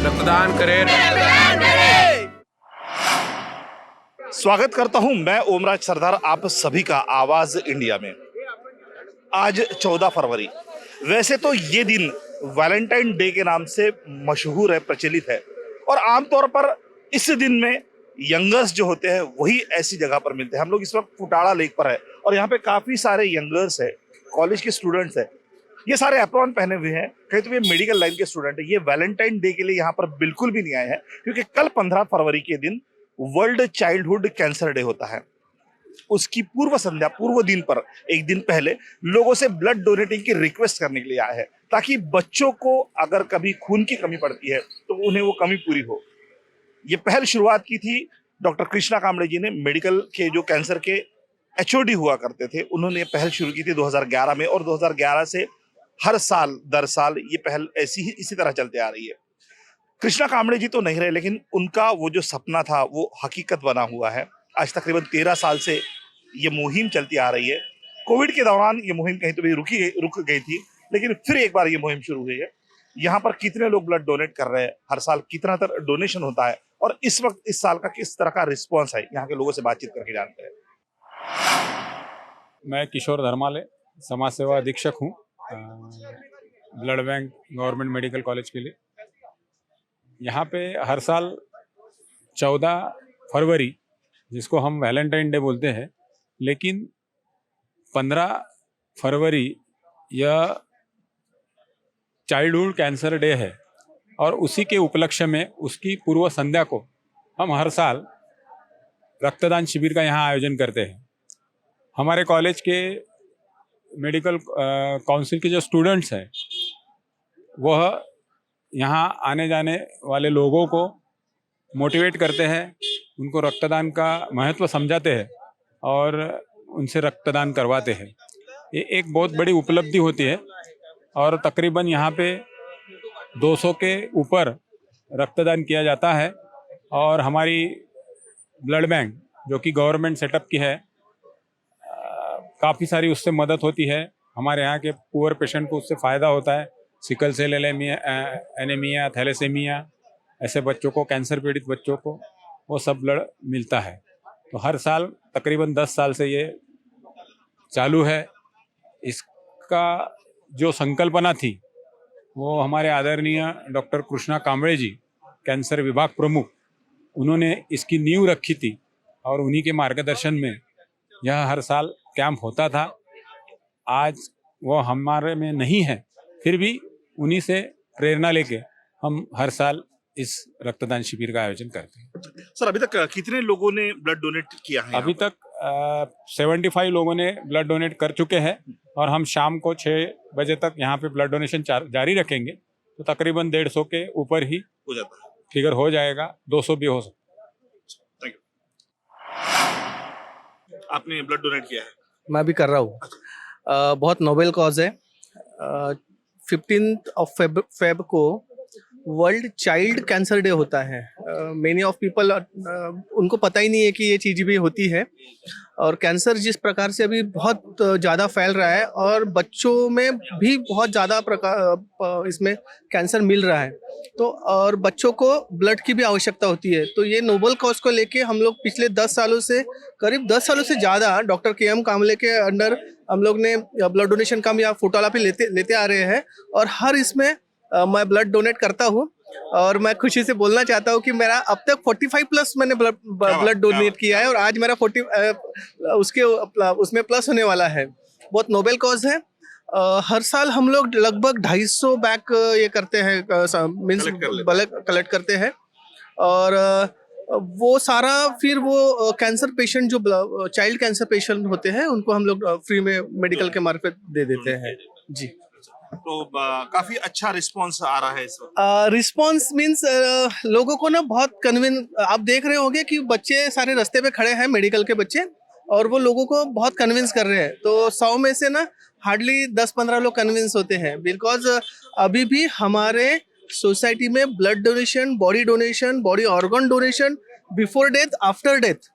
रक्तदान करें। स्वागत करता हूं मैं ओमराज सरदार आप सभी का आवाज इंडिया में। आज 14 फरवरी, वैसे तो ये दिन वैलेंटाइन डे के नाम से मशहूर है, प्रचलित है, और आमतौर पर इस दिन में यंगर्स जो होते हैं वही ऐसी जगह पर मिलते हैं। हम लोग इस वक्त फुटाड़ा लेक पर है और यहाँ पे काफी सारे यंगर्स है, कॉलेज के स्टूडेंट्स है। ये सारे एप्रॉन पहने हुए हैं, कहीं तो ये मेडिकल लाइन के स्टूडेंट है। ये वैलेंटाइन डे के लिए यहाँ पर बिल्कुल भी नहीं आए हैं, क्योंकि कल 15 फरवरी के दिन वर्ल्ड चाइल्डहुड कैंसर डे होता है। उसकी पूर्व संध्या, पूर्व दिन पर एक दिन पहले लोगों से ब्लड डोनेटिंग की रिक्वेस्ट करने के लिए आए हैं, ताकि बच्चों को अगर कभी खून की कमी पड़ती है तो उन्हें वो कमी पूरी हो। ये पहल शुरुआत की थी डॉक्टर कृष्णा कांबळे जी ने, मेडिकल के जो कैंसर के एचओडी हुआ करते थे। उन्होंने ये पहल शुरू की थी 2011 में, और 2011 से हर साल दर साल ये पहल ऐसी ही इसी तरह चलते आ रही है। कृष्णा कांबळे जी तो नहीं रहे, लेकिन उनका वो जो सपना था वो हकीकत बना हुआ है। आज तकरीबन 13 साल से ये मुहिम चलती आ रही है। कोविड के दौरान ये मुहिम कहीं तो भी रुक गई थी, लेकिन फिर एक बार ये मुहिम शुरू हुई है। यहाँ पर कितने लोग ब्लड डोनेट कर रहे हैं, हर साल कितना डोनेशन होता है, और इस वक्त इस साल का किस तरह का रिस्पॉन्स है, यहाँ के लोगों से बातचीत करके जानते हैं। मैं किशोर धर्माले, समाज सेवा अधीक्षक हूँ blood bank government medical college के लिए। यहाँ पे हर साल 14 फरवरी, जिसको हम वैलेंटाइन डे बोलते हैं, लेकिन 15 फरवरी यह चाइल्डहुड कैंसर डे है, और उसी के उपलक्ष्य में उसकी पूर्व संध्या को हम हर साल रक्तदान शिविर का यहाँ आयोजन करते हैं। हमारे कॉलेज के मेडिकल काउंसिल के जो स्टूडेंट्स हैं वह यहाँ आने जाने वाले लोगों को मोटिवेट करते हैं, उनको रक्तदान का महत्व समझाते हैं और उनसे रक्तदान करवाते हैं। ये एक बहुत बड़ी उपलब्धि होती है, और तकरीबन यहाँ पे 200 के ऊपर रक्तदान किया जाता है। और हमारी ब्लड बैंक जो कि गवर्नमेंट सेटअप की है, काफ़ी सारी उससे मदद होती है। हमारे यहाँ के पुअर पेशेंट को उससे फ़ायदा होता है। सिकल सेल एनीमिया, थैलेसेमिया, ऐसे बच्चों को, कैंसर पीड़ित बच्चों को वो सब ब्लड मिलता है। तो हर साल तकरीबन 10 साल से ये चालू है। इसका जो संकल्पना थी वो हमारे आदरणीय डॉक्टर कृष्णा कांबळे जी, कैंसर विभाग प्रमुख, उन्होंने इसकी नींव रखी थी, और उन्हीं के मार्गदर्शन में यह हर साल कैंप होता था। आज वो हमारे में नहीं है, फिर भी उन्हीं से प्रेरणा लेके हम हर साल इस रक्तदान शिविर का आयोजन करते हैं। सर, अभी तक कितने लोगों ने ब्लड डोनेट किया है? अभी तक 75 लोगों ने ब्लड डोनेट कर चुके हैं, और हम शाम को 6 बजे तक यहाँ पे ब्लड डोनेशन जारी रखेंगे, तो तकरीबन 150 के ऊपर ही हो जाता है, फिगर हो जाएगा, 200 भी हो सकता है। Thank you. आपने ब्लड डोनेट किया है? मैं भी कर रहा हूँ। बहुत नोबेल कॉज है। 15 फेब को वर्ल्ड चाइल्ड कैंसर डे होता है। मेनी ऑफ पीपल उनको पता ही नहीं है कि ये चीज़ भी होती है, और कैंसर जिस प्रकार से अभी बहुत ज़्यादा फैल रहा है, और बच्चों में भी बहुत ज़्यादा प्रकार इसमें कैंसर मिल रहा है, तो और बच्चों को ब्लड की भी आवश्यकता होती है। तो ये नोबल कॉज को लेके हम लोग पिछले 10 सालों से, करीब 10 सालों से ज़्यादा डॉक्टर KM कांबळे के अंडर हम लोग ने ब्लड डोनेशन का यहाँ फुटाला पे लेते आ रहे हैं, और हर इसमें मैं ब्लड डोनेट करता हूँ। और मैं खुशी से बोलना चाहता हूँ कि मेरा अब तक 45 प्लस मैंने ब्लड डोनेट किया है, और आज मेरा 40 उसमें प्लस होने वाला है। बहुत नोबेल कॉज है। हर साल हम लोग लगभग 250 बैग ये करते हैं, मीन्स कलेक्ट करते हैं। और वो सारा फिर वो कैंसर पेशेंट जो चाइल्ड कैंसर पेशेंट होते हैं उनको हम लोग फ्री में मेडिकल के मार्फत दे देते हैं जी। तो काफी अच्छा रिस्पांस आ रहा है इस वक्त। रिस्पॉन्स मीन्स लोगों को ना बहुत कन्विंस, आप देख रहे होंगे कि बच्चे सारे रास्ते पे खड़े हैं, मेडिकल के बच्चे, और वो लोगों को बहुत कन्विंस कर रहे हैं। तो 100 में से ना हार्डली 10-15 लोग कन्विंस होते हैं, बिकॉज अभी भी हमारे सोसाइटी में blood donation, body organ donation before death, after death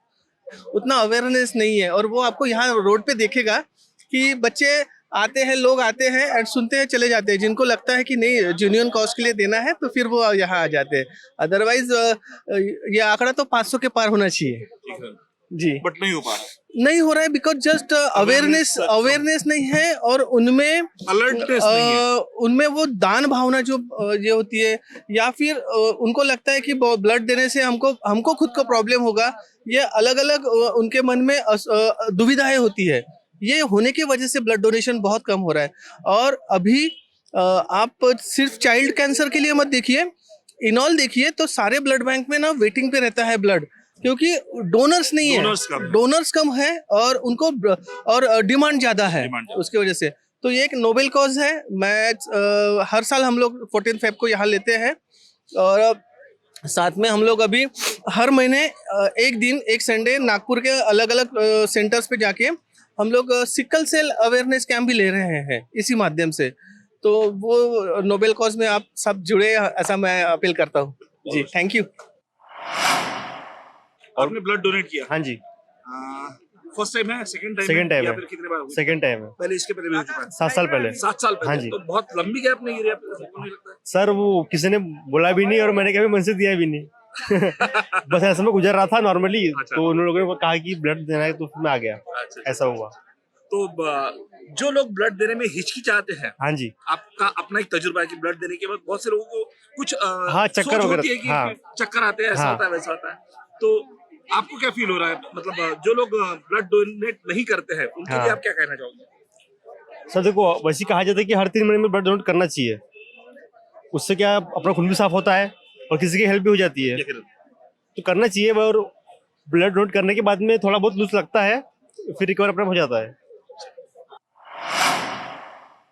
उतना अवेयरनेस नहीं है। और वो आपको यहाँ रोड पे देखेगा कि बच्चे आते हैं, लोग आते हैं एंड सुनते हैं, चले जाते हैं। जिनको लगता है कि नहीं जेन्युइन कॉज के लिए देना है तो फिर वो यहाँ आ जाते हैं। अदरवाइज ये आंकड़ा तो 500 के पार होना चाहिए जी, बट नहीं हो पा रहा, नहीं हो रहा है बिकॉज जस्ट अवेयरनेस नहीं है। और उनमें अलर्टनेस नहीं है। उनमें वो दान भावना जो ये होती है, या फिर उनको लगता है कि ब्लड देने से हमको खुद को प्रॉब्लम होगा। ये अलग अलग उनके मन में दुविधाएं होती है। ये होने की वजह से ब्लड डोनेशन बहुत कम हो रहा है। और अभी आप सिर्फ चाइल्ड कैंसर के लिए मत देखिए, इनऑल देखिए तो सारे ब्लड बैंक में ना वेटिंग पे रहता है ब्लड, क्योंकि डोनर्स नहीं है, डोनर्स कम है और उनको और डिमांड ज्यादा है उसकी वजह से। तो ये एक नोबेल कॉज है। मैं हर साल हम लोग 14 फेब को यहाँ लेते हैं। और साथ में हम लोग अभी हर महीने एक दिन, एक संडे नागपुर के अलग अलग सेंटर्स पे जाके हम लोग सिकल सेल अवेयरनेस कैंप भी ले रहे हैं इसी माध्यम से। तो वो नोबेल कॉज में आप सब जुड़े, ऐसा मैं अपील करता हूँ जी। Thank you. आपने ब्लड डोनेट किया? हाँ जी, फर्स्ट टाइम है, सेकंड टाइम सेकंड टाइम या है, फिर कितने बार हुई? सेकंड टाइम है, पहले इसके पहले भी हो चुका है? 7 साल पहले। 7 साल पहले। हाँ जी। तो बहुत लंबी गैप नहीं गिरी आपको, नहीं लगता है? सर वो किसी ने बोला भी नहीं और मैंने कभी मन से दिया भी नहीं। बस ऐसा में गुजर रहा था नॉर्मली, अच्छा। तो उन लोगों ने कहा कि ब्लड देना है तो फिर मैं आ गया, अच्छा। ऐसा हुआ। तो जो लोग ब्लड देने में हिचकिचाते हैं, हाँ जी, आपका अपना एक तजुर्बा है कि ब्लड देने के बाद बहुत से लोगों को कुछ हाँ, चक्कर सोच वगैरह, होती है कि हाँ। चक्कर आते हैं, ऐसा हाँ। होता है, वैसा होता है। तो आपको क्या फील हो रहा है, मतलब जो लोग ब्लड डोनेट नहीं करते हैं उनके हाँ। लिए आप क्या कहना चाहोगे? सर देखो वैसे कहा जाता है कि हर 3 महीने में ब्लड डोनेट करना चाहिए। उससे क्या अपना खून भी साफ होता है और किसी की हेल्प भी हो जाती है, तो करना चाहिए। और ब्लड डोनेट करने के बाद में थोड़ा बहुत लूज लगता है, फिर रिकवर अपना हो जाता है।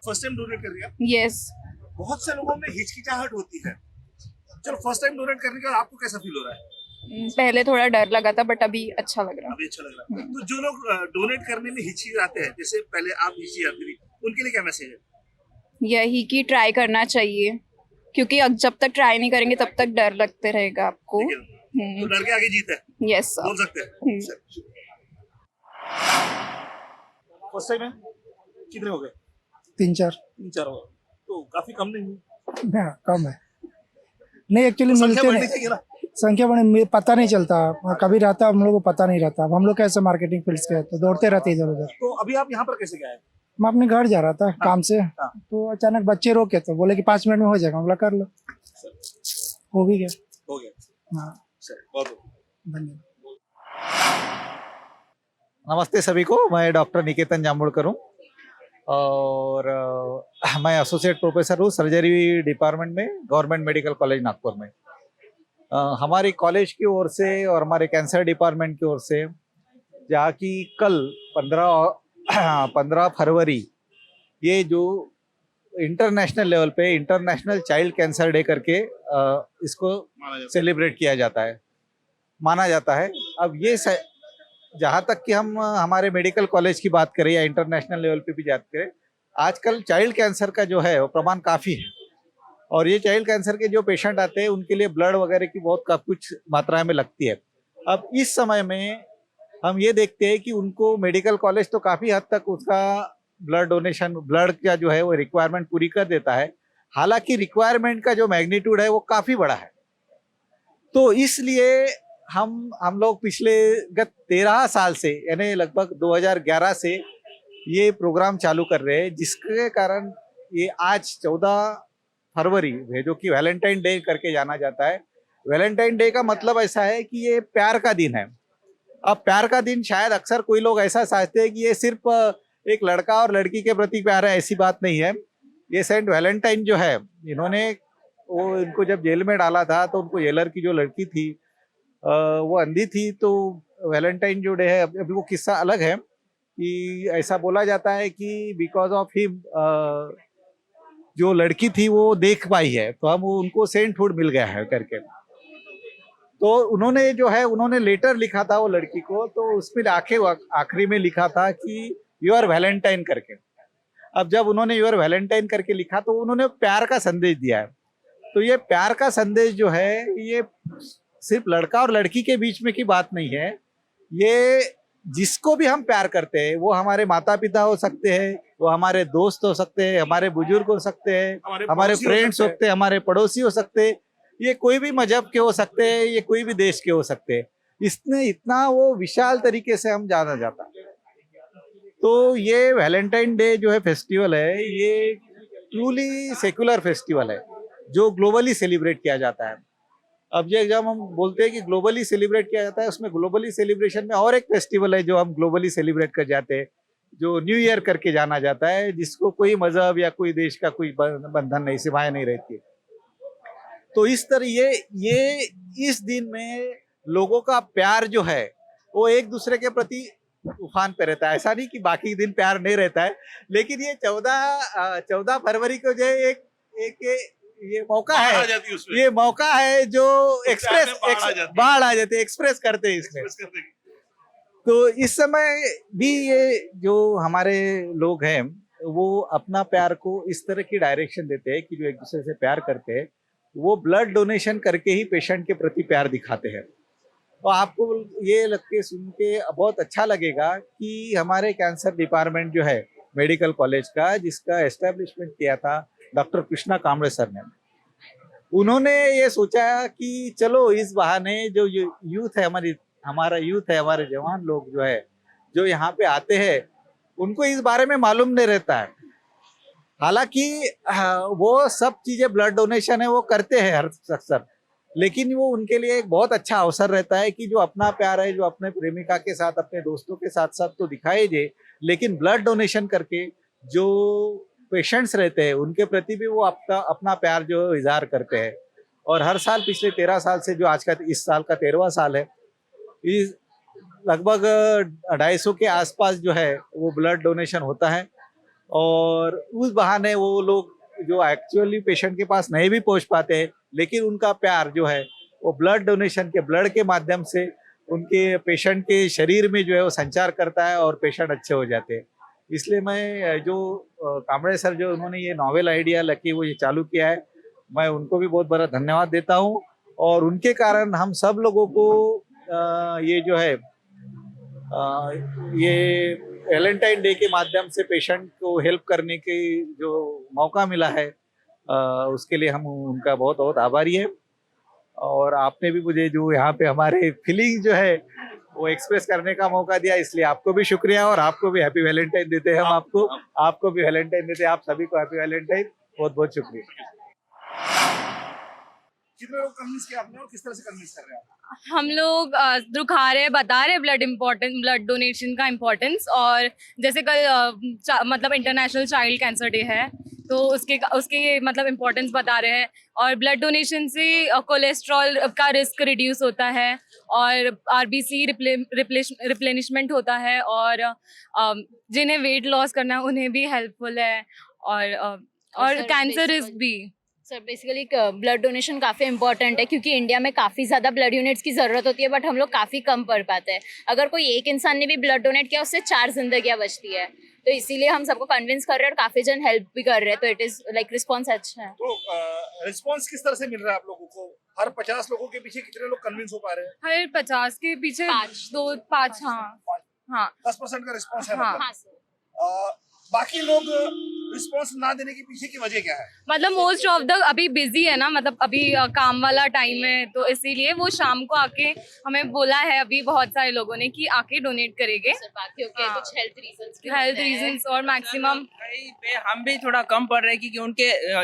फर्स्ट टाइम डोनेट कर दिया? यस। बहुत से लोगों में हिचकिचाहट होती है। चलो फर्स्ट टाइम डोनेट करने के बाद आपको कैसा फील हो रहा है? पहले थोड़ा डर लगा था बट अभी अच्छा लग रहा अभी अच्छा लग रहा है। तो जो लोग डोनेट करने में हिचकिचाते हैं, जैसे पहले आप हिचकिचाती थी, उनके लिए क्या मैसेज है? यही कि ट्राई करना चाहिए, क्योंकि जब तक ट्राई नहीं करेंगे तब तक डर लगते रहेगा आपको। तो डर के आगे जीत है, यस बोल सकते हैं। फर्स्ट टाइम है? कितने हो गए? 3-4। 3-4 हो गए, तो काफी कम नहीं हुई? हाँ, कम है। नहीं एक्चुअली संख्या मिलते बढ़नी नहीं, चाहिए ना? संख्या बढ़ने पता नहीं चलता, कभी रहता हम लोग को पता नहीं रहता। अब हम लोग कैसे मार्केटिंग फील्ड के तो दौड़ते रहते इधर उधर। तो अभी आप यहाँ पर कैसे गए? मैं अपने घर जा रहा था काम से, तो अचानक बच्चे रोके तो बोले कि 5 मिनट में हो जाएगा। हम बोला कर लो, हो भी गया। हो गया। हाँ, बहुत धन्यवाद। नमस्ते सभी को, मैं डॉक्टर निकेतन जामुड़कर हूँ और मैं एसोसिएट प्रोफेसर हूँ सर्जरी डिपार्टमेंट में गवर्नमेंट मेडिकल कॉलेज नागपुर में। हमारी कॉलेज की ओर से और हमारे कैंसर डिपार्टमेंट की ओर से जहाँ की कल 15 फरवरी ये जो इंटरनेशनल लेवल पे इंटरनेशनल चाइल्ड कैंसर डे करके इसको सेलिब्रेट किया जाता है, माना जाता है। अब ये जहाँ तक कि हम हमारे मेडिकल कॉलेज की बात करें या इंटरनेशनल लेवल पे भी बात करें, आजकल चाइल्ड कैंसर का जो है वो प्रमाण काफ़ी है। और ये चाइल्ड कैंसर के जो पेशेंट आते हैं उनके लिए ब्लड वगैरह की बहुत कुछ मात्रा में लगती है। अब इस समय में हम ये देखते हैं कि उनको मेडिकल कॉलेज तो काफ़ी हद तक उसका ब्लड डोनेशन, ब्लड का जो है वो रिक्वायरमेंट पूरी कर देता है। हालांकि रिक्वायरमेंट का जो मैग्नीट्यूड है वो काफ़ी बड़ा है। तो इसलिए हम लोग पिछले गत 13 साल से यानी लगभग 2011 से ये प्रोग्राम चालू कर रहे हैं, जिसके कारण ये आज 14 फरवरी है जो कि वैलेंटाइन डे करके जाना जाता है। वैलेंटाइन डे का मतलब ऐसा है कि ये प्यार का दिन है। अब प्यार का दिन शायद अक्सर कोई लोग ऐसा समझते हैं कि ये सिर्फ एक लड़का और लड़की के प्रति प्यार है ऐसी बात नहीं है। ये सेंट वैलेंटाइन जो है, इन्होंने वो इनको जब जेल में डाला था तो उनको जेलर की जो लड़की थी वो अंधी थी, तो वैलेंटाइन जो डे है, अभी वो किस्सा अलग है कि ऐसा बोला जाता है कि बिकॉज ऑफ हिम जो लड़की थी वो देख पाई है, तो हम उनको सेंटहुड मिल गया है करके। तो उन्होंने जो है उन्होंने लेटर लिखा था वो लड़की को, तो उसमें आखिरी में लिखा था कि यू आर वैलेंटाइन करके। अब जब उन्होंने यू आर वैलेंटाइन करके लिखा तो उन्होंने प्यार का संदेश दिया है। तो ये प्यार का संदेश जो है ये सिर्फ लड़का और लड़की के बीच में की बात नहीं है, ये जिसको भी हम प्यार करते हैं, वो हमारे माता पिता हो सकते हैं, वो हमारे दोस्त हो सकते हैं, हमारे बुजुर्ग हो सकते हैं, हमारे फ्रेंड्स हो सकते हैं, हमारे पड़ोसी हो सकते हैं, ये कोई भी मजहब के हो सकते हैं, ये कोई भी देश के हो सकते हैं। इसने इतना वो विशाल तरीके से हम जाना जाता है। तो ये वैलेंटाइन डे जो है फेस्टिवल है, ये ट्रूली सेक्युलर फेस्टिवल है जो ग्लोबली सेलिब्रेट किया जाता है। अब ये जब हम बोलते हैं कि ग्लोबली सेलिब्रेट किया जाता है, उसमें ग्लोबली सेलिब्रेशन में और एक फेस्टिवल है जो हम ग्लोबली सेलिब्रेट कर जाते हैं, जो न्यू ईयर करके जाना जाता है, जिसको कोई मजहब या कोई देश का कोई बंधन नहीं, सीमाएं नहीं रहती। तो इस तरह ये इस दिन में लोगों का प्यार जो है वो एक दूसरे के प्रति उफान पे रहता है। ऐसा नहीं कि बाकी दिन प्यार नहीं रहता है, लेकिन ये 14 फरवरी को जो है एक ये मौका है, ये मौका है जो बाढ़ आ जाती है, एक्सप्रेस करते हैं इसमें। तो इस समय भी ये जो हमारे लोग हैं वो अपना प्यार को इस तरह की डायरेक्शन देते हैं कि जो एक दूसरे से प्यार करते हैं वो ब्लड डोनेशन करके ही पेशेंट के प्रति प्यार दिखाते हैं। और आपको ये लग के सुन के बहुत अच्छा लगेगा कि हमारे कैंसर डिपार्टमेंट जो है मेडिकल कॉलेज का, जिसका एस्टेब्लिशमेंट किया था डॉक्टर कृष्णा कामड़े सर ने, उन्होंने ये सोचा कि चलो इस बहाने जो यूथ है, हमारा यूथ है, हमारे जवान लोग जो है जो यहाँ पे आते हैं, उनको इस बारे में मालूम नहीं रहता है। हालांकि वो सब चीजें ब्लड डोनेशन है वो करते हैं हर अक्सर, लेकिन वो उनके लिए एक बहुत अच्छा अवसर रहता है कि जो अपना प्यार है, जो अपने प्रेमिका के साथ, अपने दोस्तों के साथ साथ तो दिखाए जे, लेकिन ब्लड डोनेशन करके जो पेशेंट्स रहते हैं उनके प्रति भी वो अपना प्यार जो इजहार करते हैं। और हर साल पिछले 13 साल से, जो आज का इस साल का 13वां साल है, इस लगभग 250 के आसपास जो है वो ब्लड डोनेशन होता है। और उस बहाने वो लोग जो एक्चुअली पेशेंट के पास नहीं भी पहुंच पाते हैं, लेकिन उनका प्यार जो है वो ब्लड डोनेशन के ब्लड के माध्यम से उनके पेशेंट के शरीर में जो है वो संचार करता है और पेशेंट अच्छे हो जाते हैं। इसलिए मैं जो कामड़े सर जो उन्होंने ये नॉवेल आइडिया लकी वो ये चालू किया है, मैं उनको भी बहुत बड़ा धन्यवाद देता हूँ। और उनके कारण हम सब लोगों को ये जो है ये वैलेंटाइन डे के माध्यम से पेशेंट को हेल्प करने की जो मौका मिला है, उसके लिए हम उनका बहुत बहुत आभारी है। और आपने भी मुझे जो यहाँ पे हमारे फीलिंग जो है वो एक्सप्रेस करने का मौका दिया, इसलिए आपको भी शुक्रिया। और आपको भी हैप्पी वैलेंटाइन देते हैं हम, आपको भी वैलेंटाइन देते हैं, आप सभी को हैप्पी वैलेंटाइन। बहुत बहुत शुक्रिया। कितने लोग कन्विंस किया आपने और किस तरह से कन्विंस कर रहे हैं आप? हम लोग दिखा रहे हैं, बता रहे हैं ब्लड डोनेशन का इम्पोर्टेंस। और जैसे कल मतलब इंटरनेशनल चाइल्ड कैंसर डे है, तो उसके मतलब इम्पोर्टेंस बता रहे हैं। और ब्लड डोनेशन से कोलेस्ट्रॉल का रिस्क रिड्यूस होता है और आरबीसी रिप्लेनिशमेंट होता है, और जिन्हें वेट लॉस करना है उन्हें भी हेल्पफुल है, और कैंसर रिस्क भी। सर बेसिकली ब्लड डोनेशन काफ़ी इंपॉर्टेंट है, क्योंकि इंडिया में काफ़ी ज़्यादा ब्लड यूनिट्स की ज़रूरत होती है, बट हम लोग काफ़ी कम पढ़ पाते हैं। अगर कोई एक इंसान ने भी ब्लड डोनेट किया, उससे 4 जिंदगियां बचती है। तो इसीलिए हम सबको कन्विंस कर रहे हैं और काफ़ी जन हेल्प भी कर रहे हैं। तो इट इज़ लाइक रिस्पॉन्स अच्छा है। तो रिस्पॉन्स किस तरह से मिल रहा है आप लोगों को? हर 50 लोगों के पीछे कितने लोग कन्विंस हो पा रहे हैं? हर 50 के पीछे 5। हाँ 10% का रिस्पॉन्स है। हाँ। मतलब बाकी लोग रिस्पॉन्स ना देने के पीछे की वजह क्या है? मतलब मोस्ट ऑफ द अभी बिजी है ना, मतलब अभी काम वाला टाइम है, तो इसीलिए वो शाम को आके हमें बोला है अभी बहुत सारे लोगों ने कि आके डोनेट करेंगे। क्योंकि कुछ हेल्थ रीजंस और मैक्सिमम पे हम भी थोड़ा कम पढ़ रहे हैं, क्योंकि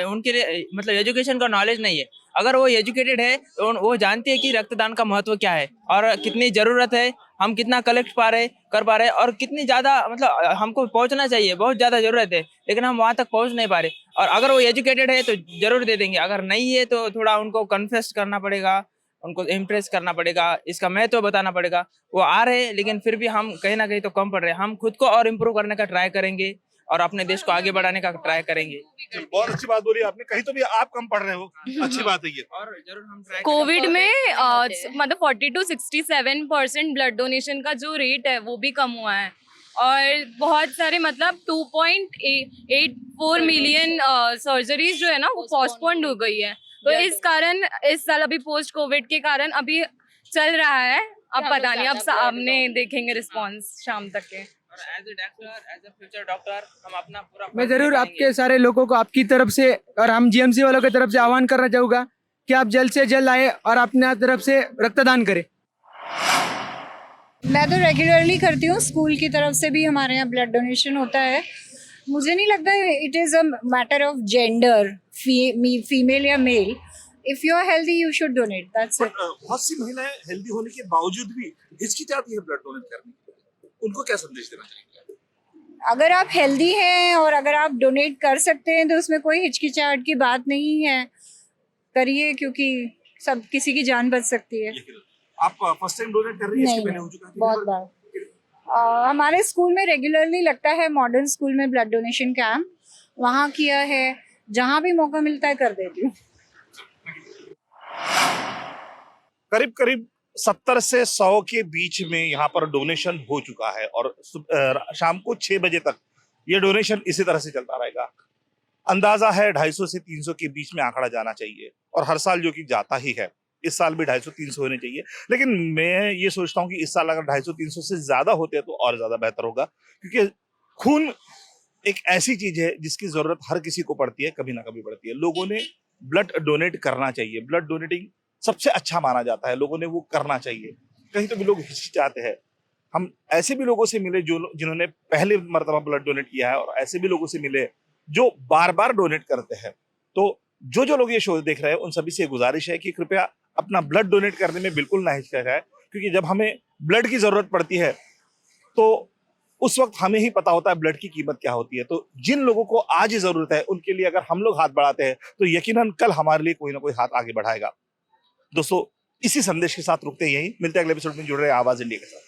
उनके लिए मतलब एजुकेशन का नॉलेज नहीं है। अगर वो एजुकेटेड है तो वो जानते हैं कि रक्तदान का महत्व क्या है और कितनी ज़रूरत है हम कितना कलेक्ट कर पा रहे और कितनी ज़्यादा मतलब हमको पहुंचना चाहिए, बहुत ज़्यादा ज़रूरत है, लेकिन हम वहाँ तक पहुंच नहीं पा रहे। और अगर वो एजुकेटेड है तो ज़रूर दे देंगे, अगर नहीं है तो थोड़ा उनको कन्फेस करना पड़ेगा, उनको इम्प्रेस करना पड़ेगा, इसका महत्व बताना पड़ेगा। वो आ रहे हैं लेकिन फिर भी हम कहीं ना कहीं तो कम पड़ रहे हैं। हम खुद को और इम्प्रूव करने का ट्राई करेंगे और अपने देश को आगे बढ़ाने का ट्राई करेंगे। बहुत अच्छी बात बोली आपने, कहीं तो भी आप कम पढ़ रहे हो, अच्छी बात है ये। और जरूर हम ट्राई कोविड में मतलब 40 to 67% ब्लड डोनेशन का जो रेट है वो भी कम हुआ है और बहुत सारे मतलब 2.84 मिलियन सर्जरीज जो है ना वो पोस्टपोन्ड हो गई है। तो इस कारण इस साल अभी पोस्ट कोविड के कारण अभी चल रहा है। अब पता नहीं, अब सामने देखेंगे रिस्पॉन्स शाम तक के। As a doctor, as a future doctor हम अपना पूरा मैं जरूर आपके सारे लोगों को आपकी तरफ से और हम जीएमसी वालों की तरफ से आह्वान करना चाहूँगा कि आप जल्द से जल्द आए और अपने तरफ से रक्तदान करें। मैं तो रेगुलरली करती हूँ, स्कूल की तरफ से भी हमारे यहाँ ब्लड डोनेशन होता है। मुझे नहीं लगता it is a matter of gender, female या male. If you are healthy you should donate, that's it. बहुत सी महिलाएं हेल्दी होने के बावजूद भी हिचकिचाती है ब्लड डोनेट करने के लिए, उनको क्या संदेश देना चाहिए? अगर आप हेल्दी हैं और अगर आप डोनेट कर सकते हैं तो उसमें कोई हिचकिचाहट की बात नहीं है, करिए, क्योंकि सब किसी की जान बच सकती है। आप फर्स्ट टाइम डोनेट कर रही हैं? इसके पहले हो चुका है? बहुत बार हमारे स्कूल में रेगुलरली लगता है, मॉडर्न स्कूल में ब्लड डोनेशन कैंप, वहाँ किया है। जहाँ भी मौका मिलता है कर देती हूँ। करीब करीब 70 से 100 के बीच में यहाँ पर डोनेशन हो चुका है और शाम को 6 बजे तक ये डोनेशन इसी तरह से चलता रहेगा। अंदाजा है 250 से 300 के बीच में आंकड़ा जाना चाहिए और हर साल जो कि जाता ही है, इस साल भी 250-300 होने चाहिए। लेकिन मैं ये सोचता हूँ कि इस साल अगर 250-300 से ज्यादा होते तो और ज्यादा बेहतर होगा, क्योंकि खून एक ऐसी चीज है जिसकी जरूरत हर किसी को पड़ती है, कभी ना कभी पड़ती है। लोगों ने ब्लड डोनेट करना चाहिए, ब्लड डोनेटिंग सबसे अच्छा माना जाता है, लोगों ने वो करना चाहिए। कहीं तो भी लोग हिचकिचाते हैं। हम ऐसे भी लोगों से मिले जो जिन्होंने पहले मर्तबा ब्लड डोनेट किया है और ऐसे भी लोगों से मिले जो बार बार डोनेट करते हैं। तो जो लोग ये शो देख रहे हैं उन सभी से गुजारिश है कि कृपया अपना ब्लड डोनेट करने में बिल्कुल ना हिचकिचाएं, क्योंकि जब हमें ब्लड की जरूरत पड़ती है तो उस वक्त हमें ही पता होता है ब्लड की कीमत क्या होती है। तो जिन लोगों को आज जरूरत है उनके लिए अगर हम लोग हाथ बढ़ाते हैं तो यकीनन कल हमारे लिए कोई ना कोई हाथ आगे बढ़ाएगा। दोस्तों, इसी संदेश के साथ रुकते हैं, यहीं मिलते हैं अगले एपिसोड में। जुड़ रहे आवाज इंडिया के साथ।